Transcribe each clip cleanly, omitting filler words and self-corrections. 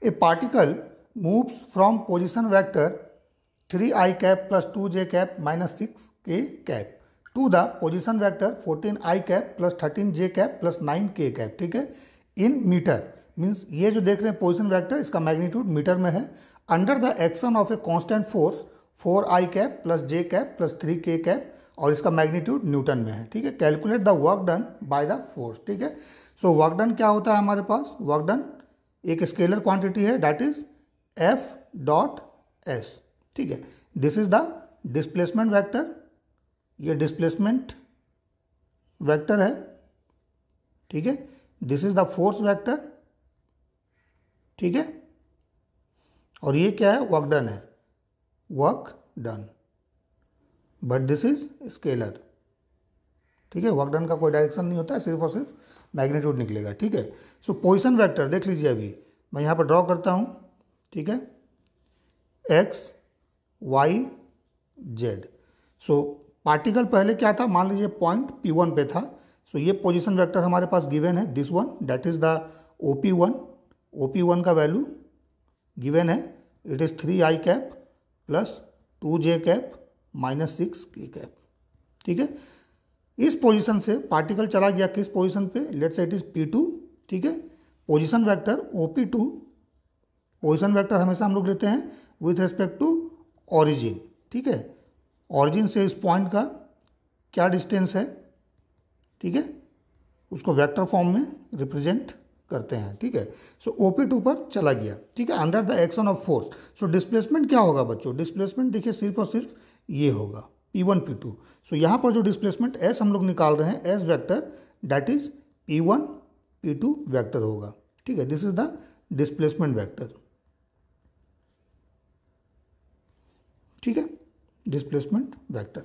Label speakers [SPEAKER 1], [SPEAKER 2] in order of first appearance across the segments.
[SPEAKER 1] A particle moves from position vector 3i cap plus 2j cap minus 6k cap to the position vector 14i cap plus 13j cap plus 9k cap, ठीक है, in metre. Means ये जो देख रहे हैं position vector, इसका magnitude metre में है। Under the action of a constant force 4i cap plus j cap plus 3k cap, और इसका मैग्नीट्यूड न्यूटन में है, ठीक है। Calculate the work done by the force, ठीक है। सो वर्क डन क्या होता है हमारे पास? वर्क डन एक स्केलर क्वांटिटी है, that is F dot S, ठीक है। This is the displacement vector, ये डिस्प्लेसमेंट वेक्टर है, ठीक है। This is the force vector, ठीक है, और ये क्या है? वर्क डन है, work done, but this is scalar, ठीक है। वर्क डन का कोई डायरेक्शन नहीं होता है, सिर्फ और सिर्फ मैग्नीट्यूड निकलेगा, ठीक है। सो पोजीशन वेक्टर देख लीजिए, अभी मैं यहाँ पर ड्रॉ करता हूँ, ठीक है, x y z। So particle पहले क्या था, मान लीजिए पॉइंट P1 पे था। सो ये पोजीशन वेक्टर हमारे पास गिवन है, this one, that is the OP1। OP1 का वैल्यू गिवन है, it is 3i cap plus 2j cap minus 6k cap, ठीक है। इस पोजीशन से पार्टिकल चला गया किस पोजीशन पे? Let's say it is P2, ठीक है। Position vector OP2, position vector हमेशा हम लोग लेते हैं विथ रिस्पेक्ट टू ऑरिजिन, ठीक है। ऑरिजिन से इस पॉइंट का क्या डिस्टेंस है, ठीक है, उसको वेक्टर फॉर्म में रिप्रेजेंट करते हैं, ठीक है। सो OP2 पर चला गया, ठीक है, under the action of force. So displacement क्या होगा बच्चों? डिस्प्लेसमेंट देखिए सिर्फ और सिर्फ ये होगा P1 P2। सो यहाँ पर जो डिस्प्लेसमेंट S हम लोग निकाल रहे हैं, S vector, that is P1 P2 vector होगा, ठीक है। This is the displacement vector, ठीक है, डिस्प्लेसमेंट वेक्टर,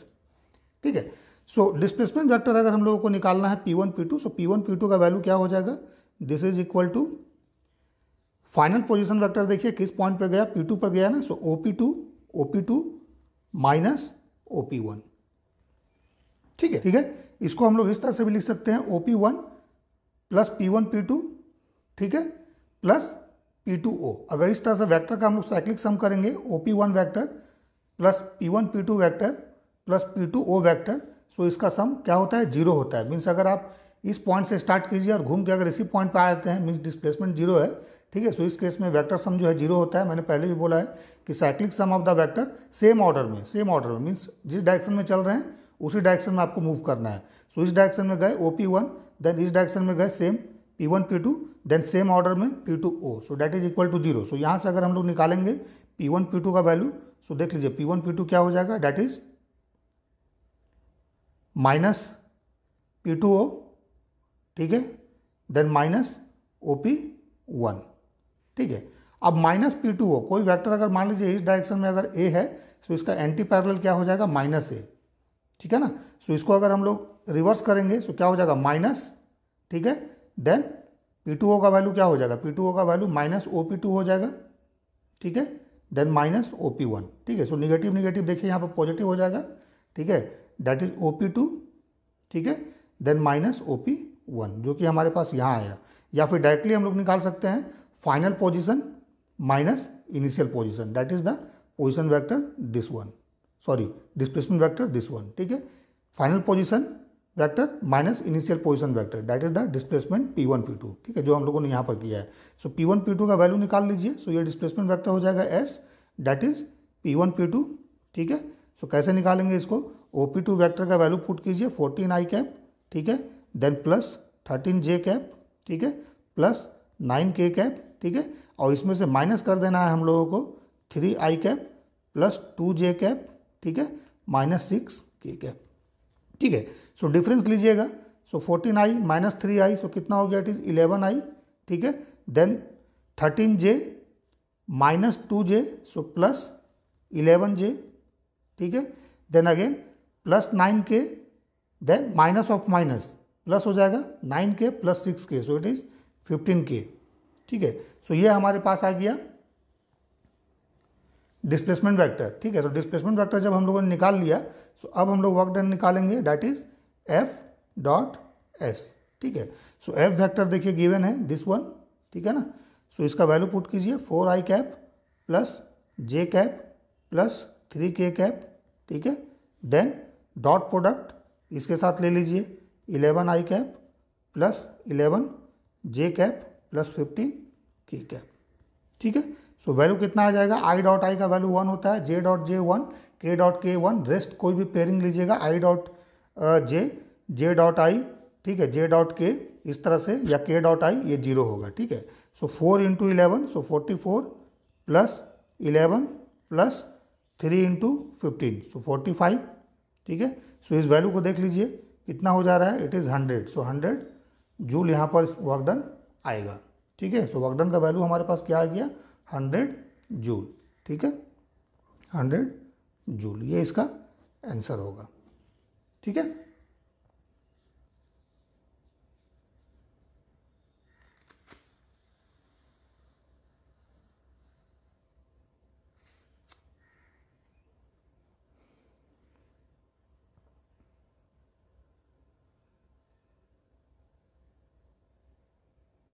[SPEAKER 1] ठीक है। सो डिस्प्लेसमेंट वेक्टर अगर हम लोगों को निकालना है P1 P2, सो P1 P2 का वैल्यू क्या हो जाएगा? This is equal to final position vector, देखिए किस पॉइंट पे गया? P2 पर गया ना। सो OP2 माइनस OP1, ठीक है, ठीक है। इसको हम लोग इस तरह से भी लिख सकते हैं, OP1 प्लस P1 P2, ठीक है, प्लस P2O। अगर इस तरह से वेक्टर का हम लोग साइक्लिक सम करेंगे, OP1 vector plus P1 P2 vector plus P2O vector, so इसका सम क्या होता है? जीरो होता है। मीन्स अगर आप इस पॉइंट से स्टार्ट कीजिए और घूम के अगर इसी पॉइंट पे आ जाते हैं, मीन्स डिस्प्लेसमेंट जीरो है, ठीक है। सो इस केस में वेक्टर सम जो है जीरो होता है। मैंने पहले भी बोला है कि cyclic sum of the vector same order में मीन्स जिस डायरेक्शन में चल रहे हैं उसी डायरेक्शन में आपको मूव करना है। सो इस डायरेक्शन में गए OP1, देन इस डायरेक्शन में गए same P1 P2, then same order में P2O, so that is equal to zero. So यहाँ से अगर हम लोग निकालेंगे P1 P2 का वैल्यू, सो देख लीजिए P1 P2 क्या हो जाएगा? दैट इज माइनस P2O, ठीक है, देन माइनस OP1, ठीक है। अब माइनस P2O, कोई वेक्टर अगर मान लीजिए इस डायरेक्शन में अगर A है, सो इसका एंटी पैरेलल क्या हो जाएगा? माइनस A, ठीक है ना। सो इसको अगर हम लोग रिवर्स करेंगे, सो क्या हो जाएगा? माइनस, ठीक है, देन P2O का वैल्यू क्या हो जाएगा? P2O का वैल्यू माइनस OP2 हो जाएगा, ठीक है, देन माइनस OP1, ठीक है। सो निगेटिव निगेटिव देखिए यहाँ पर पॉजिटिव हो जाएगा, ठीक है, दैट इज OP2, ठीक है, देन माइनस OP1, जो कि हमारे पास यहाँ आया। या फिर डायरेक्टली हम लोग निकाल सकते हैं final position minus initial position, that is the position vector this one, sorry displacement vector this one, ठीक है। Final position vector minus initial position vector, that is the displacement P1 P2, ठीक है, जो हम लोगों ने यहाँ पर किया है। सो P1 P2 का वैल्यू निकाल लीजिए। सो ये डिस्प्लेसमेंट वेक्टर हो जाएगा S, that is P1 P2, ठीक है। सो कैसे निकालेंगे इसको? OP2 वेक्टर का वैल्यू पुट कीजिए 14i कैप, ठीक है, देन प्लस 13j कैप, ठीक है, प्लस 9k कैप, ठीक है, और इसमें से माइनस कर देना है हम लोगों को 3i cap plus 2j cap, ठीक है, माइनस 6k कैप, ठीक है। सो डिफरेंस लीजिएगा। सो 14i माइनस 3i, सो कितना हो गया? इट इज 11i, ठीक है, then 13j minus 2j, so plus 11j, ठीक है, then again plus 9k, then minus of minus plus हो जाएगा 9k plus 6k, so it is 15k, ठीक है। सो ये हमारे पास आ गया डिस्प्लेसमेंट वेक्टर, ठीक है। तो डिस्प्लेसमेंट वेक्टर जब हम लोगों ने निकाल लिया, सो अब हम लोग वर्क डन निकालेंगे, that is F dot S, ठीक है। सो F वेक्टर देखिए गिवन है दिस वन, ठीक है ना। सो इसका वैल्यू पुट कीजिए 4i कैप प्लस जे कैप प्लस 3k कैप, ठीक है। देन डॉट प्रोडक्ट इसके साथ ले लीजिए 11i cap plus 11j cap plus 15k cap, ठीक है। सो वैल्यू कितना आ जाएगा, आई डॉट आई का वैल्यू 1 होता है, जे डॉट जे 1, के डॉट के 1, रेस्ट कोई भी पेयरिंग लीजिएगा, I dot J dot I, ठीक है, जे डॉट के इस तरह से, या के डॉट आई ये 0 होगा, ठीक है। सो 4 इंटू 11 सो 44 प्लस 11 प्लस 3 इंटू 15 सो 45, ठीक है। सो इस वैल्यू को देख लीजिए कितना हो जा रहा है, इट इज़ 100, सो 100 जूल यहाँ पर वर्क डन आएगा, ठीक है। सो वर्क डन का वैल्यू हमारे पास क्या आ गया, 100 जूल, ठीक है, 100 जूल, ये इसका आंसर होगा, ठीक है।